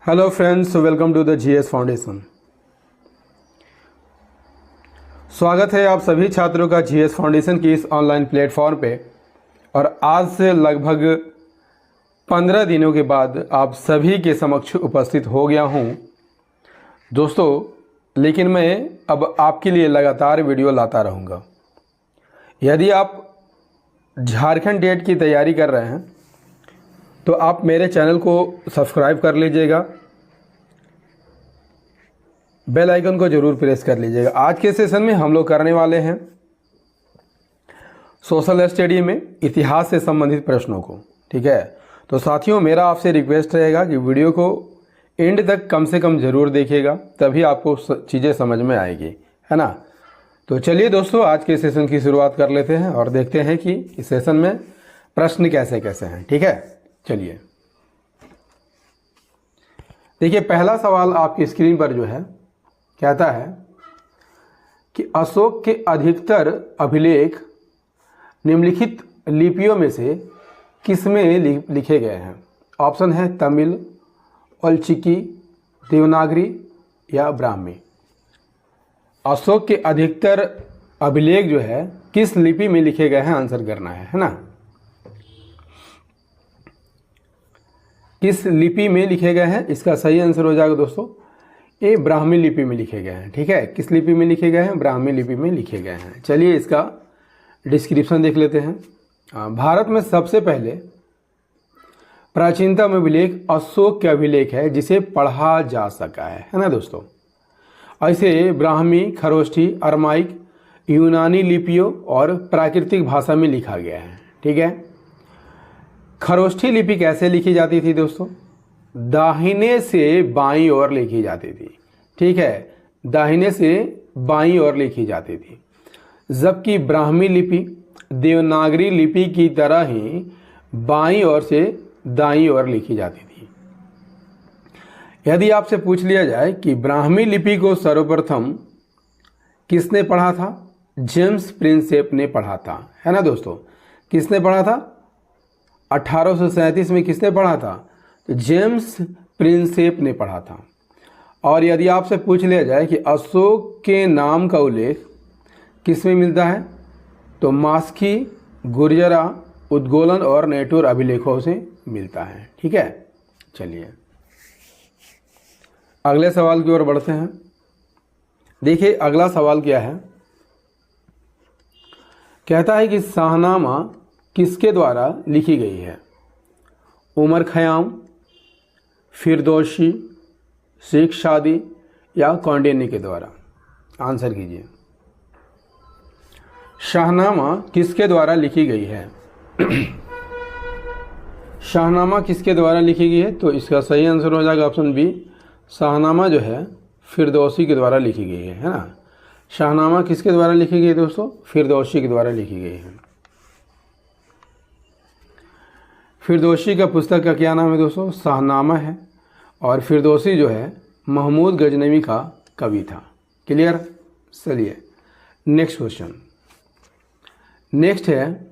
Hello friends, welcome to the GS foundation. स्वागत है आप सभी छात्रों का जीएस फाउंडेशन की इस ऑनलाइन प्लेटफॉर्म पे। और आज से लगभग 15 दिनों के बाद आप सभी के समक्ष उपस्थित हो गया हूँ दोस्तों। लेकिन मैं अब आपके लिए लगातार वीडियो लाता रहूँगा। यदि आप झारखंड टेट की तैयारी कर रहे हैं तो आप मेरे चैनल को सब्सक्राइब कर लीजिएगा, बेल आइकन को जरूर प्रेस कर लीजिएगा। आज के सेशन में हम लोग करने वाले हैं सोशल स्टडी में इतिहास से संबंधित प्रश्नों को। ठीक है, तो साथियों मेरा आपसे रिक्वेस्ट रहेगा कि वीडियो को एंड तक कम से कम ज़रूर देखिएगा, तभी आपको चीज़ें समझ में आएगी, है ना। तो चलिए दोस्तों, आज के सेशन की शुरुआत कर लेते हैं और देखते हैं कि इस सेशन में प्रश्न कैसे कैसे हैं। ठीक है, चलिए देखिए, पहला सवाल आपकी स्क्रीन पर जो है कहता है कि अशोक के अधिकतर अभिलेख निम्नलिखित लिपियों में से किसमें लिखे गए हैं। ऑप्शन है तमिल, ओलचिकी, देवनागरी या ब्राह्मी। अशोक के अधिकतर अभिलेख जो है किस लिपि में लिखे गए हैं, आंसर करना है ना। किस लिपि में लिखे गए हैं, इसका सही आंसर हो जाएगा दोस्तों ये ब्राह्मी लिपि में लिखे गए हैं। ठीक है, किस लिपि में लिखे गए हैं, ब्राह्मी लिपि में लिखे गए हैं। चलिए इसका डिस्क्रिप्शन देख लेते हैं। भारत में सबसे पहले प्राचीनतम अभिलेख अशोक के अभिलेख है जिसे पढ़ा जा सका है ना दोस्तों। ऐसे ब्राह्मी, खरोष्ठी, अरमाइक, यूनानी लिपियों और प्राकृतिक भाषा में लिखा गया है। ठीक है, खरोष्ठी लिपि कैसे लिखी जाती थी दोस्तों, दाहिने से बाईं ओर लिखी जाती थी। ठीक है, दाहिने से बाईं ओर लिखी जाती थी, जबकि ब्राह्मी लिपि देवनागरी लिपि की तरह ही बाईं ओर से दाईं ओर लिखी जाती थी। यदि आपसे पूछ लिया जाए कि ब्राह्मी लिपि को सर्वप्रथम किसने पढ़ा था, जेम्स प्रिंसेप ने पढ़ा था, है ना दोस्तों। किसने पढ़ा था, 1837 में किसने पढ़ा था, तो जेम्स प्रिंसेप ने पढ़ा था। और यदि आपसे पूछ लिया जाए कि अशोक के नाम का उल्लेख किस में मिलता है, तो मास्की, गुर्जरा, उद्गोलन और नेटूर अभिलेखों से मिलता है। ठीक है, चलिए अगले सवाल की ओर बढ़ते हैं। देखिए अगला सवाल क्या है, कहता है कि शाहनामा किसके द्वारा लिखी गई है। उमर खयाम, फिरदौसी, शेख सादी या कौंडिन्य के द्वारा। आंसर कीजिए, शाहनामा किसके द्वारा लिखी गई है। शाहनामा किसके द्वारा लिखी गई है, तो इसका सही आंसर हो जाएगा ऑप्शन बी, शाहनामा जो है फिरदौसी के द्वारा लिखी गई है ना। शाहनामा किसके द्वारा लिखी गई है दोस्तों, फिरदौसी के द्वारा लिखी गई है। फिरदौसी का पुस्तक का क्या नाम है दोस्तों, शाहनामा है। और फिरदौसी जो है महमूद गजनवी का कवि था। क्लियर, चलिए नेक्स्ट क्वेश्चन। नेक्स्ट है,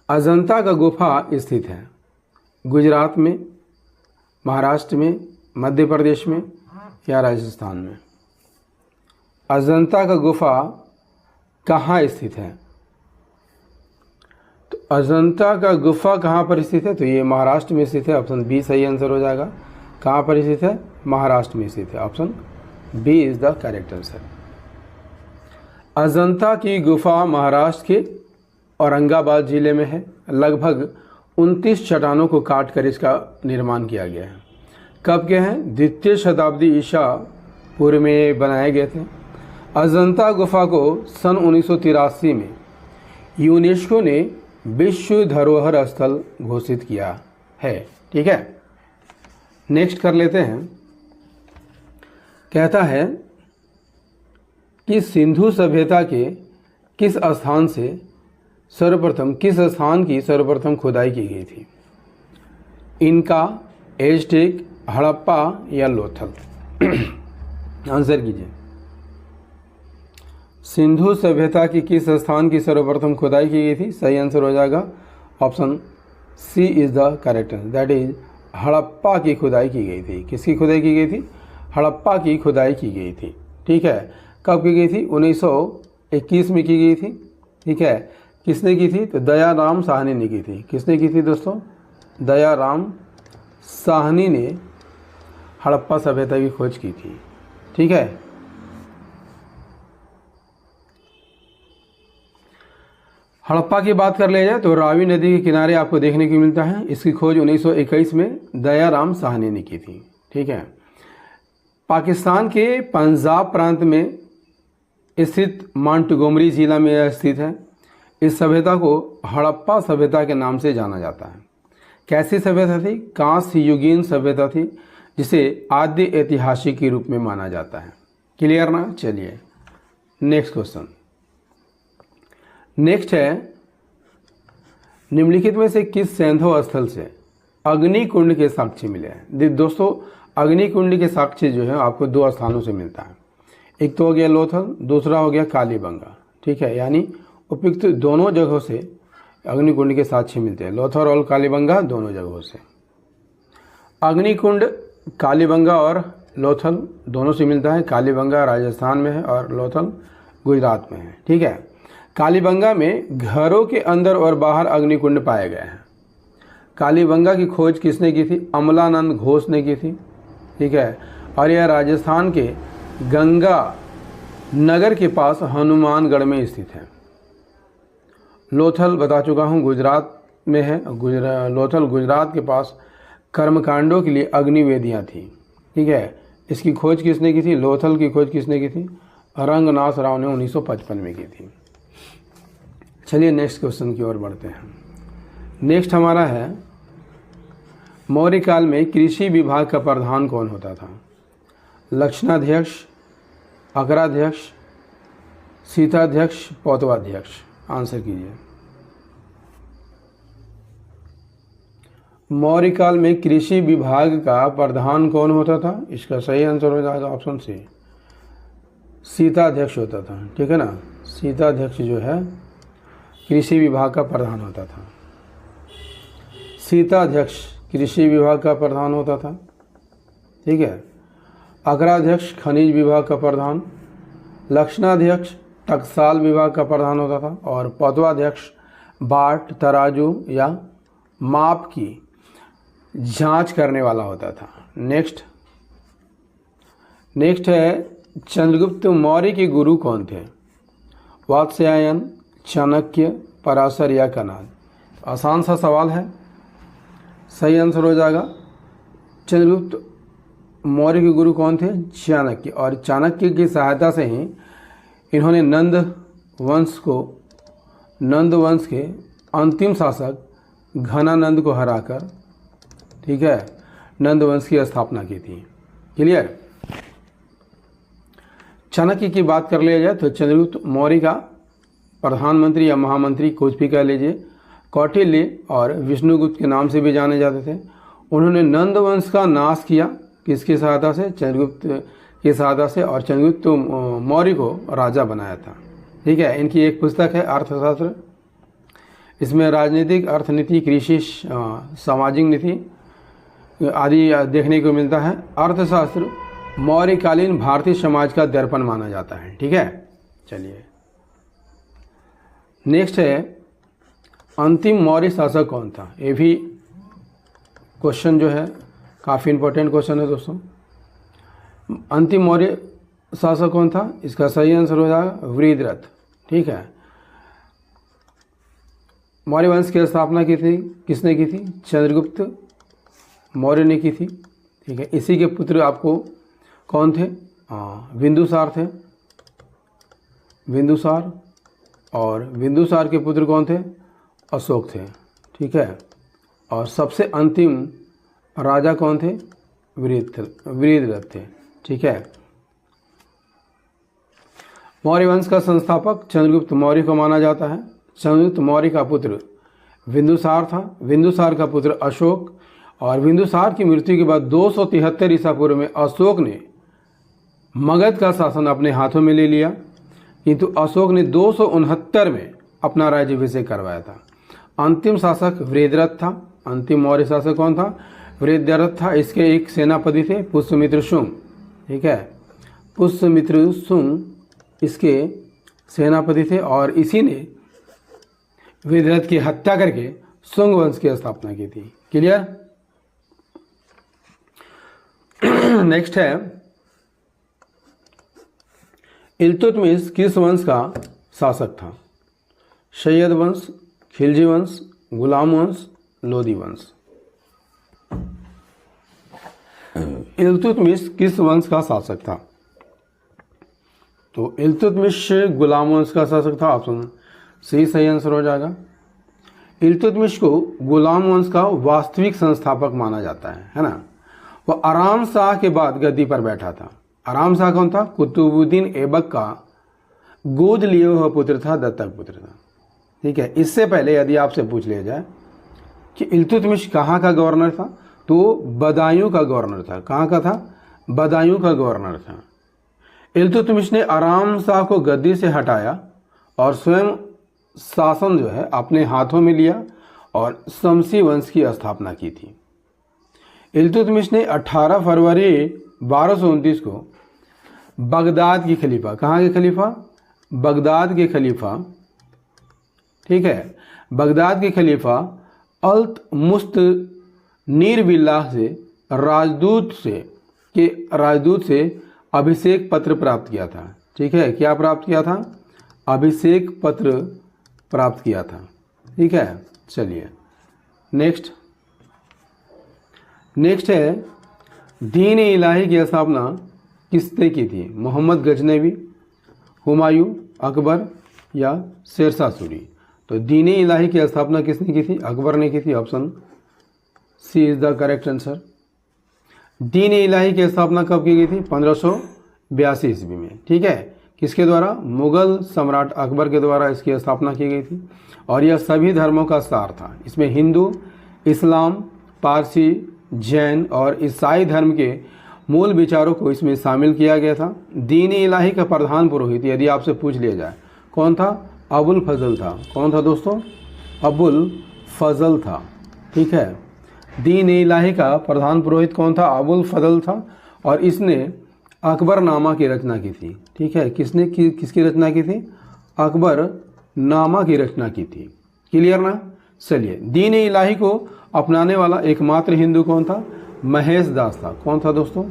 अजंता का गुफा स्थित है गुजरात में, महाराष्ट्र में, मध्य प्रदेश में या राजस्थान में। अजंता का गुफा कहाँ स्थित है, तो अजंता का गुफा कहाँ पर स्थित है, तो ये महाराष्ट्र में स्थित है। ऑप्शन बी सही आंसर हो जाएगा। कहाँ पर स्थित है, महाराष्ट्र में स्थित है। Option B is the correct answer. Ajanta की गुफा महाराष्ट्र के औरंगाबाद जिले में है। लगभग 29 चट्टानों को काट कर इसका निर्माण किया गया है। कब के हैं, द्वितीय शताब्दी ईसा पूर्व में बनाए गए थे। अजंता गुफा को सन 1983 में यूनेस्को ने विश्व धरोहर स्थल घोषित किया है। ठीक है, नेक्स्ट कर लेते हैं। कहता है कि सिंधु सभ्यता के किस स्थान की सर्वप्रथम खुदाई की गई थी। इनका, एज़टेक, हड़प्पा या लोथल। आंसर कीजिए, सिंधु सभ्यता की किस स्थान की सर्वप्रथम खुदाई की गई थी। सही आंसर हो जाएगा option C is the correct answer, that is Harappa की खुदाई की गई थी। किसकी खुदाई की गई थी? हड़प्पा की खुदाई की गई थी। ठीक है, कब की गई थी? 1921 में की गई थी। ठीक है, किसने की थी? तो दयाराम साहनी ने की थी। किसने की थी दोस्तों? दयाराम साहनी ने हड़प्पा सभ्यता की खोज की थी। ठीक है, हड़प्पा की बात कर लिया जाए तो रावी नदी के किनारे आपको देखने को मिलता है। इसकी खोज 1921 में दयाराम साहनी ने की थी। ठीक है, पाकिस्तान के पंजाब प्रांत में स्थित मोंटगोमरी जिला में यह स्थित है। इस सभ्यता को हड़प्पा सभ्यता के नाम से जाना जाता है। कैसी सभ्यता थी? कांस्य युगीन सभ्यता थी, जिसे आद्य ऐतिहासिक के रूप में माना जाता है। क्लियर ना? चलिए नेक्स्ट क्वेश्चन। नेक्स्ट है, निम्नलिखित में से किस सैंधव स्थल से अग्निकुंड के साक्ष्य मिले हैं? दोस्तों, अग्निकुंड के साक्ष्य जो है आपको दो स्थानों से मिलता है। एक तो हो गया लोथल, दूसरा हो गया कालीबंगा। ठीक है, यानी उपयुक्त दोनों जगहों से अग्निकुंड के साक्ष्य मिलते हैं, लोथल और कालीबंगा दोनों जगहों से। अग्निकुंड कालीबंगा और लोथल दोनों से मिलता है। कालीबंगा राजस्थान में है और लोथल गुजरात में है। ठीक है, कालीबंगा में घरों के अंदर और बाहर अग्निकुंड पाए गए हैं। कालीबंगा की खोज किसने की थी? अमलानंद घोष ने की थी। ठीक है, और यह राजस्थान के गंगा नगर के पास हनुमानगढ़ में स्थित है। लोथल बता चुका हूँ गुजरात में है। लोथल गुजरात के पास कर्मकांडों के लिए अग्निवेदियाँ थी। ठीक है, इसकी खोज किसने की थी? लोथल की खोज किसने की थी? रंगनाथ राव ने 1955 में की थी। चलिए नेक्स्ट क्वेश्चन की ओर बढ़ते हैं। नेक्स्ट हमारा है, मौर्य काल में कृषि विभाग का प्रधान कौन होता था? लक्षणाध्यक्ष, अग्राध्यक्ष, शीताध्यक्ष, पौतवाध्यक्ष? आंसर कीजिए। मौर्य काल में कृषि विभाग का प्रधान कौन होता था? इसका सही आंसर हो जाएगा ऑप्शन सी, शीताध्यक्ष होता था। ठीक है ना, शीताध्यक्ष जो है कृषि विभाग का प्रधान होता था। शीताध्यक्ष कृषि विभाग का प्रधान होता था। ठीक है, अग्राध्यक्ष खनिज विभाग का प्रधान, लक्षणाध्यक्ष टकसाल विभाग का प्रधान होता था और पौतवाध्यक्ष बाट, तराजू या माप की जांच करने वाला होता था। नेक्स्ट है, चंद्रगुप्त मौर्य के गुरु कौन थे? वात्स्यायन, चाणक्य, पराशर या कनाद? आसान सा सवाल है, सही आंसर हो जाएगा। चंद्रगुप्त मौर्य के गुरु कौन थे? चाणक्य। और चाणक्य की सहायता से ही इन्होंने नंद वंश के अंतिम शासक घनानंद को हराकर, ठीक है, नंद वंश की स्थापना की थी। क्लियर? चाणक्य की बात कर लिया जाए तो चंद्रगुप्त मौर्य का प्रधानमंत्री या महामंत्री कुछ भी कह लीजिए, कौटिल्य और विष्णुगुप्त के नाम से भी जाने जाते थे। उन्होंने नंद वंश का नाश किया। किसकी सहायता से? चंद्रगुप्त की सहायता से, और चंद्रगुप्त मौर्य को राजा बनाया था। ठीक है, इनकी एक पुस्तक है अर्थशास्त्र। इसमें राजनीतिक, अर्थनीति, कृषि, सामाजिक नीति आदि देखने को मिलता है। अर्थशास्त्र मौर्यकालीन भारतीय समाज का दर्पण माना जाता है। ठीक है, चलिए नेक्स्ट है, अंतिम मौर्य शासक कौन था? ये भी क्वेश्चन जो है काफ़ी इंपॉर्टेंट क्वेश्चन है दोस्तों। अंतिम मौर्य शासक कौन था? इसका सही आंसर हो जाएगा वृद्धरथ। ठीक है, मौर्य वंश की स्थापना की थी किसने की थी? चंद्रगुप्त मौर्य ने की थी। ठीक है, इसी के पुत्र आपको कौन थे? बिंदुसार थे, बिंदुसार। और बिंदुसार के पुत्र कौन थे? अशोक थे। ठीक है, और सबसे अंतिम राजा कौन थे? वृद्धरथ थे। ठीक है, मौर्य वंश का संस्थापक चंद्रगुप्त मौर्य को माना जाता है। चंद्रगुप्त मौर्य का पुत्र बिंदुसार था, बिंदुसार का पुत्र अशोक, और बिंदुसार की मृत्यु के बाद 273 ईसा पूर्व में अशोक ने मगध का शासन अपने हाथों में ले लिया, किंतु अशोक ने 269 में अपना राज्याभिषेक करवाया था। अंतिम शासक वृद्धरथ था। अंतिम मौर्य शासक कौन था? वृद्धरथ था, इसके एक सेनापति थे पुष्यमित्र शुंग। ठीक है, पुष्यमित्र शुंग इसके सेनापति थे और इसी ने वृद्धरथ की हत्या करके शुंग वंश की स्थापना की थी। क्लियर। नेक्स्ट है इल्तुतमिश किस वंश का शासक था? सैयद वंश, खिलजी वंश, गुलाम वंश, लोदी वंश। इल्तुतमिश किस वंश का शासक था? तो इल्तुतमिश गुलाम वंश का शासक था। ऑप्शन सी सही आंसर हो जाएगा। इल्तुतमिश को गुलाम वंश का वास्तविक संस्थापक माना जाता है ना। वह आराम शाह के बाद गद्दी पर बैठा था। आराम शाह कौन था? कुतुबुद्दीन ऐबक का गोद लिए हुआ पुत्र था, दत्तक पुत्र था। ठीक है, इससे पहले यदि आपसे पूछ लिया जाए कि इल्तुतमिश कहाँ का गवर्नर था, तो बदायूं का गवर्नर था। कहाँ का था? बदायूं का गवर्नर था। इल्तुतमिश ने आराम शाह को गद्दी से हटाया और स्वयं शासन जो है अपने हाथों में लिया और शमसी वंश की स्थापना की थी। इल्तुतमिश ने 18 फरवरी 1229 को बगदाद की खलीफा, कहाँ के खलीफा? बगदाद के खलीफा, ठीक है, बगदाद के खलीफा अल्तमुस्तनीर बिल्लाह से राजदूत से अभिषेक पत्र प्राप्त किया था। ठीक है, क्या प्राप्त किया था? अभिषेक पत्र प्राप्त किया था। ठीक है, चलिए नेक्स्ट है दीन इलाही की स्थापना किसने की थी? मोहम्मद गजनवी, हुमायूं, अकबर या शेरशाह सूरी। तो दीन इलाही की स्थापना किसने की थी? अकबर ने की थी। Option C is the correct answer. Din Ilahi की स्थापना कब की गई थी? 1582 ईस्वी में। ठीक है, किसके द्वारा? मुगल सम्राट अकबर के द्वारा इसकी स्थापना की गई थी और यह सभी धर्मों का सार था। इसमें हिंदू, इस्लाम, पारसी, जैन और ईसाई धर्म के मूल विचारों को इसमें शामिल किया गया था। दीन इलाही का प्रधान पुरोहित यदि आपसे पूछ लिया जाए कौन था? अबुल फजल था। कौन था दोस्तों? अबुल फजल था। ठीक है, दीन इलाही का प्रधान पुरोहित कौन था? अबुल फजल था और इसने अकबरनामा की रचना की थी। ठीक है, किसकी रचना की थी? अकबरनामा की रचना की थी। क्लियर ना। चलिए, दीन इलाही को अपनाने वाला एकमात्र हिंदू कौन था? महेश दास था। कौन था दोस्तों?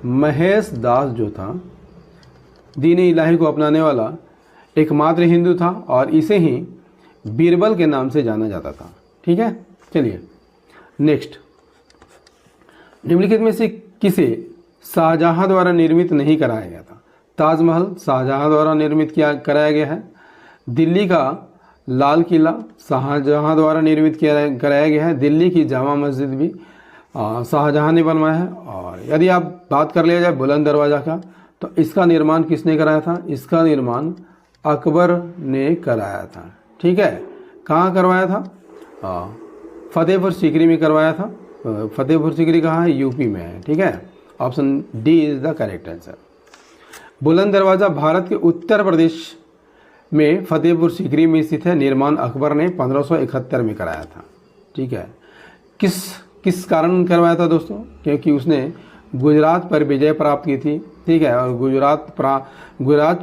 महेश दास जो था दीन इलाही को अपनाने वाला एकमात्र हिंदू था और इसे ही बीरबल के नाम से जाना जाता था। ठीक है, चलिए नेक्स्ट। निम्नलिखित में से किसे शाहजहां द्वारा निर्मित नहीं कराया गया था? ताजमहल शाहजहां द्वारा निर्मित कराया गया है। दिल्ली का लाल किला शाहजहां द्वारा निर्मित कराया गया है। दिल्ली की जामा मस्जिद भी शाहजहां ने बनवाया है। और यदि आप बात कर लिया जाए बुलंद दरवाज़ा का, तो इसका निर्माण किसने कराया था? इसका निर्माण अकबर ने कराया था। ठीक है, कहाँ करवाया था? फतेहपुर सीकरी में करवाया था। फतेहपुर सीकरी कहाँ है? यूपी में है। ठीक है, option D is the correct answer. बुलंद दरवाज़ा भारत के उत्तर प्रदेश में फतेहपुर सीकरी में स्थित है। निर्माण अकबर ने 1571 में कराया था। ठीक है, किस कारण करवाया था दोस्तों? क्योंकि उसने गुजरात पर विजय प्राप्त की थी। ठीक है, और गुजरात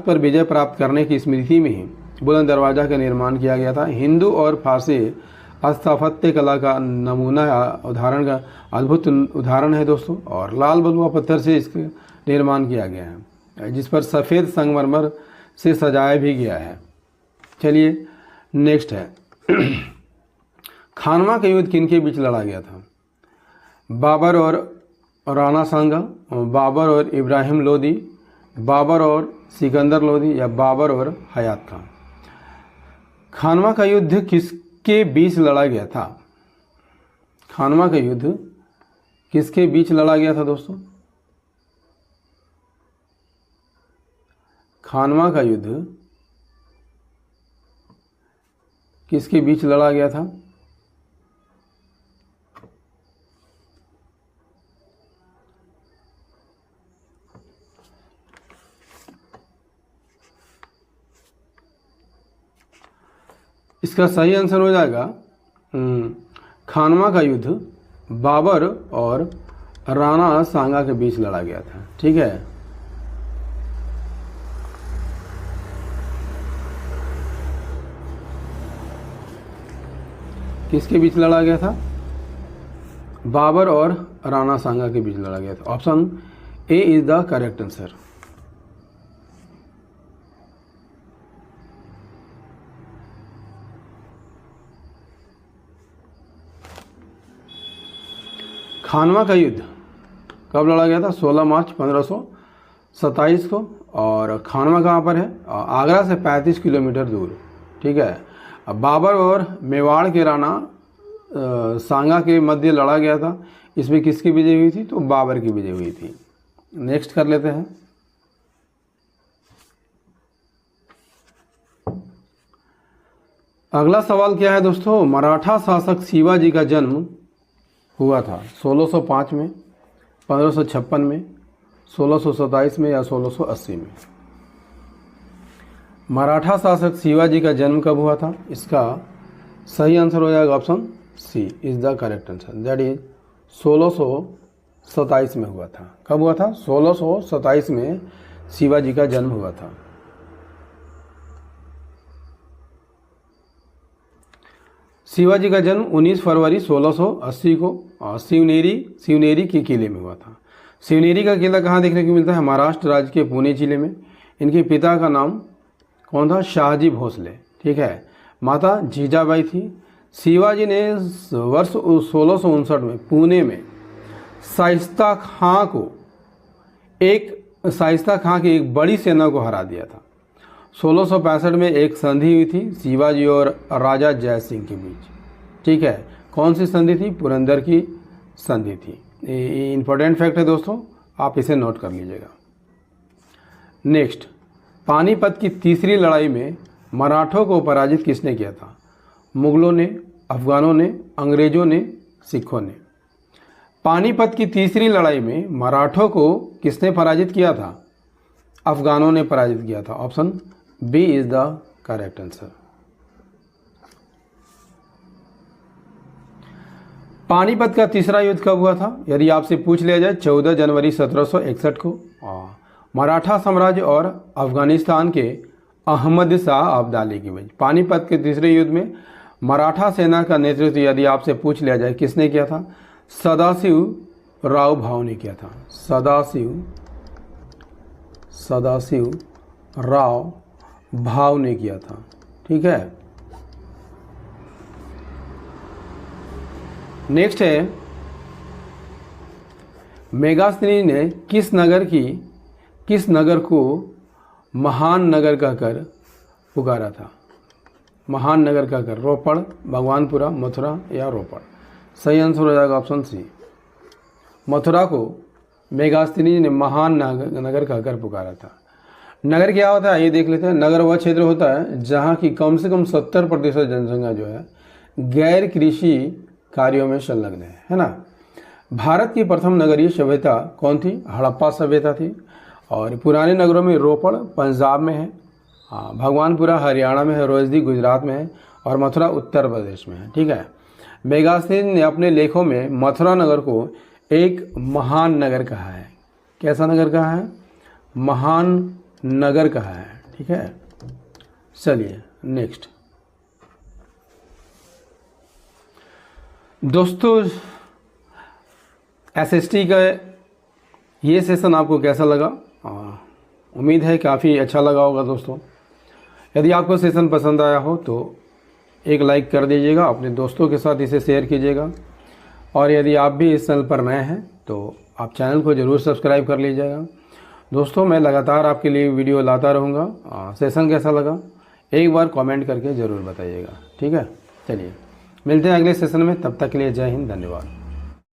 पर विजय प्राप्त करने की स्मृति में ही बुलंद दरवाज़ा का निर्माण किया गया था। हिंदू और फारसी स्थापत्य कला का नमूना उदाहरण का अद्भुत उदाहरण है दोस्तों। और लाल बलुआ पत्थर से इसका निर्माण किया गया है, जिस पर सफ़ेद संगमरमर से सजाया भी गया है। चलिए नेक्स्ट है खानवा का युद्ध किन के बीच लड़ा गया था? बाबर और राणा सांगा, बाबर और इब्राहिम लोदी, बाबर और सिकंदर लोदी या बाबर और हयात खान। खानवा का युद्ध किसके बीच लड़ा गया था? खानवा का युद्ध किसके बीच लड़ा गया था दोस्तों? खानवा का युद्ध किसके बीच लड़ा गया था? इसका सही आंसर हो जाएगा खानवा का युद्ध बाबर और राणा सांगा के बीच लड़ा गया था। ठीक है, किसके बीच लड़ा गया था? बाबर और राणा सांगा के बीच लड़ा गया था। Option A is the correct answer. Khanwa का युद्ध कब लड़ा गया था? 16 मार्च 1527 को। और खानवा कहाँ पर है? आगरा से 35 किलोमीटर दूर। ठीक है, अब बाबर और मेवाड़ के राणा सांगा के मध्य लड़ा गया था। इसमें किसकी विजय हुई थी? तो बाबर की विजय हुई थी। नेक्स्ट कर लेते हैं। अगला सवाल क्या है दोस्तों? मराठा शासक शिवाजी का जन्म हुआ था 1605 में, 1556 में, 1627 में या 1680 में? मराठा शासक शिवाजी का जन्म कब हुआ था? इसका सही आंसर हो जाएगा option C is the correct answer. That is 1627 में हुआ था। कब हुआ था? 1627 में शिवाजी का जन्म हुआ था। शिवाजी का जन्म 19 फरवरी 1680 को शिवनेरी के किले में हुआ था। शिवनेरी का किला कहाँ देखने को मिलता है? महाराष्ट्र राज्य के पुणे जिले में। इनके पिता का नाम कौन था? शाहजी भोसले। ठीक है, माता जीजाबाई थी। शिवाजी ने वर्ष 1659 में पुणे में शाइस्ता खां की एक बड़ी सेना को हरा दिया था। 1665 में एक संधि हुई थी शिवाजी और राजा जय सिंह के बीच। ठीक है, कौन सी संधि थी? पुरंदर की संधि थी। ये इंपॉर्टेंट फैक्ट है दोस्तों, आप इसे नोट कर लीजिएगा। नेक्स्ट, पानीपत की तीसरी लड़ाई में मराठों को पराजित किसने किया था? मुगलों ने, अफगानों ने, अंग्रेजों ने, सिखों ने? पानीपत की तीसरी लड़ाई में मराठों को किसने पराजित किया था? अफगानों ने पराजित किया था। Option B is the correct answer. Panipat का तीसरा युद्ध कब हुआ था? यदि आपसे पूछ लिया जाए 14 जनवरी 1761 को। मराठा साम्राज्य और अफगानिस्तान के अहमद शाह अब्दाली के बीच। पानीपत के तीसरे युद्ध में मराठा सेना का नेतृत्व यदि आपसे पूछ लिया जाए किसने किया था? सदाशिव राव भाव ने किया था। सदाशिव राव भाव ने किया था। ठीक है, नेक्स्ट है, मेगास्थनी ने किस नगर को महान नगर कहकर पुकारा था? महान नगर कहकर रोपड़, भगवानपुरा, मथुरा या रोपड़? सही आंसर हो जाएगा ऑप्शन सी। मथुरा को मेगास्थनी ने महान नगर कहकर पुकारा था। नगर क्या होता है ये देख लेते हैं। नगर वह क्षेत्र होता है जहाँ की कम से कम 70% जनसंख्या जो है गैर कृषि कार्यों में संलग्न है ना। भारत की प्रथम नगरीय सभ्यता कौन थी? हड़प्पा सभ्यता थी। और पुराने नगरों में रोपड़ पंजाब में है, भगवानपुरा हरियाणा में है, रोजदी गुजरात में है और मथुरा उत्तर प्रदेश में है। ठीक है, मेगास्थनी ने अपने लेखों में मथुरा नगर को एक महान नगर कहा है। कैसा नगर कहा है? महान नगर कहा है। ठीक है, चलिए नेक्स्ट। दोस्तों, एसएसटी का ये सेशन आपको कैसा लगा? उम्मीद है काफ़ी अच्छा लगा होगा दोस्तों। यदि आपको सेशन पसंद आया हो तो एक लाइक कर दीजिएगा, अपने दोस्तों के साथ इसे शेयर कीजिएगा। और यदि आप भी इस चैनल पर नए हैं तो आप चैनल को ज़रूर सब्सक्राइब कर लीजिएगा। दोस्तों, मैं लगातार आपके लिए वीडियो लाता रहूँगा। सेशन कैसा लगा एक बार कमेंट करके ज़रूर बताइएगा। ठीक है, चलिए मिलते हैं अगले सेशन में। तब तक के लिए जय हिंद, धन्यवाद।